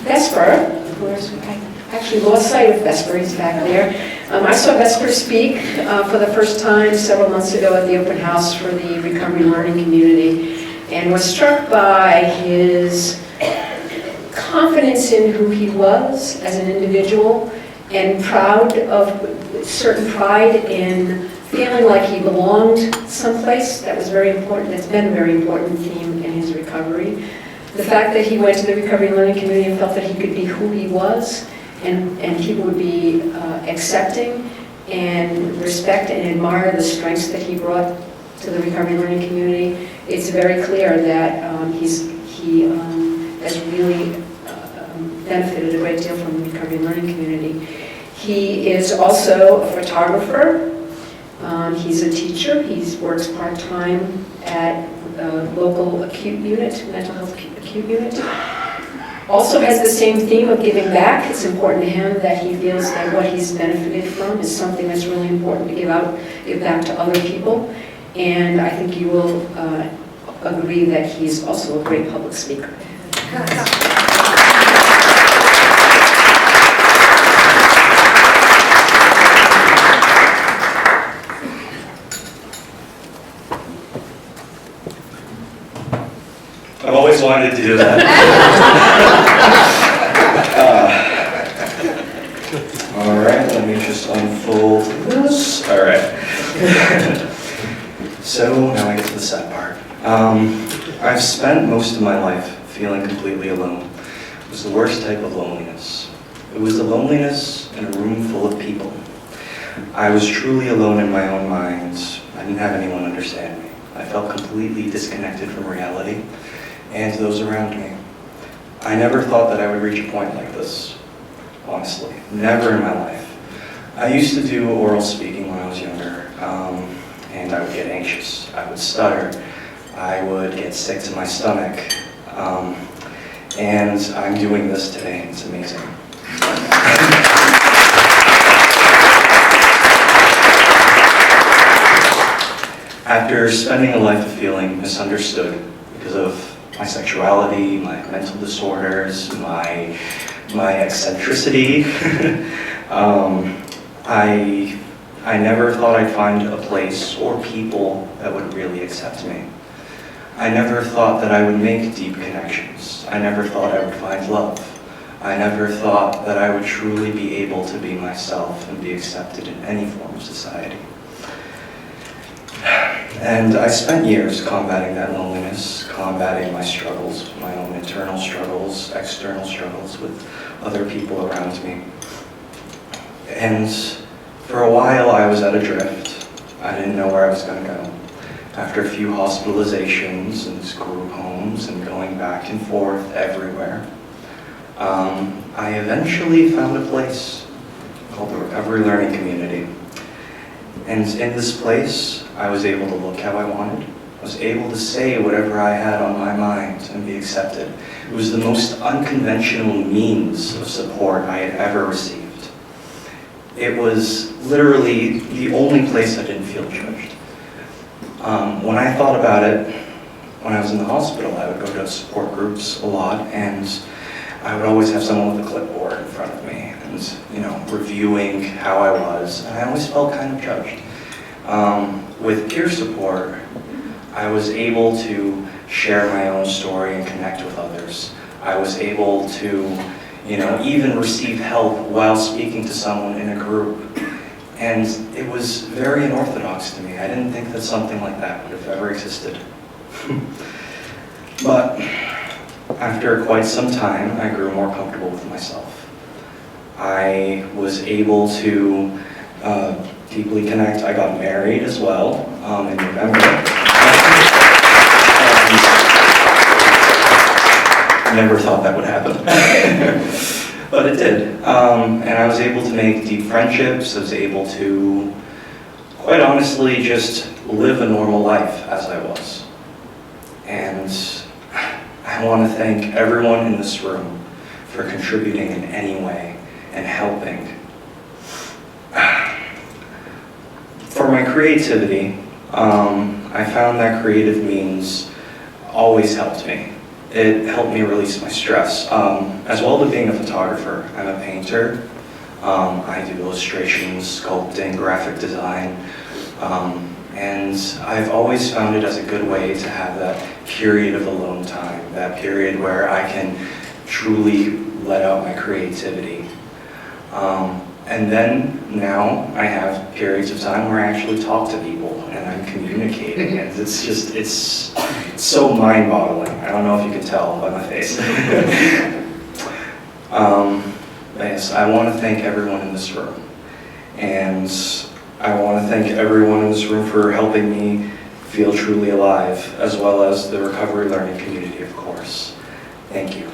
Vesper, I actually lost sight of Vesper, he's back there. I saw Vesper speak for the first time several months ago at the open house for the recovery learning community, and was struck by his confidence in who he was as an individual, and certain pride in feeling like he belonged someplace. That was very important. That's been a very important theme in his recovery. The fact that he went to the recovery learning community and felt that he could be who he was, and people would be accepting and respect and admire the strengths that he brought to the recovery learning community. It's very clear that he has really benefited a great deal from the recovery learning community. He is also a photographer. He's a teacher. He works part-time at a local acute unit, mental health acute unit. Also has the same theme of giving back. It's important to him that he feels that what he's benefited from is something that's really important to give back to other people. And I think you will agree that he's also a great public speaker. I've always wanted to do that. All right, let me just unfold this. All right. So now I get to the sad part. I've spent most of my life feeling completely alone. It was the worst type of loneliness. It was the loneliness in a room full of people. I was truly alone in my own mind. I didn't have anyone understand me. I felt completely disconnected from reality and those around me. I never thought that I would reach a point like this, honestly. Never in my life. I used to do oral speaking when I was younger, and I would get anxious. I would stutter. I would get sick to my stomach. And I'm doing this today. It's amazing. After spending a life of feeling misunderstood because of my sexuality, my mental disorders, my eccentricity, I never thought I'd find a place or people that would really accept me. I never thought that I would make deep connections. I never thought I would find love. I never thought that I would truly be able to be myself and be accepted in any form of society. And I spent years combating that loneliness, combating my struggles, my own internal struggles, external struggles with other people around me. And for a while I was at adrift. I didn't know where I was going to go. After a few hospitalizations and group homes and going back and forth everywhere, I eventually found a place called the Recovery Learning Community. And in this place, I was able to look how I wanted. I was able to say whatever I had on my mind and be accepted. It was the most unconventional means of support I had ever received. It was literally the only place I didn't feel judged. When I thought about it, when I was in the hospital, I would go to support groups a lot, and I would always have someone with a clipboard in front of me and, reviewing how I was, and I always felt kind of judged. With peer support, I was able to share my own story and connect with others. I was able to, even receive help while speaking to someone in a group. And it was very unorthodox to me. I didn't think that something like that would have ever existed. But after quite some time, I grew more comfortable with myself. I was able to deeply connect. I got married as well in November. Never thought that would happen. But it did. And I was able to make deep friendships. I was able to, quite honestly, just live a normal life as I was. And I want to thank everyone in this room for contributing in any way and helping. For my creativity, I found that creative means always helped me. it helped me release my stress, as well as being a photographer. I'm a painter. I do illustrations, sculpting, graphic design, and I've always found it as a good way to have that period of alone time, that period where I can truly let out my creativity. And then now I have periods of time where I actually talk to people and I'm communicating, and it's so mind-boggling. I don't know if you can tell by my face. Yes, I want to thank everyone in this room, and I want to thank everyone in this room for helping me feel truly alive, as well as the recovery learning community, of course. Thank you.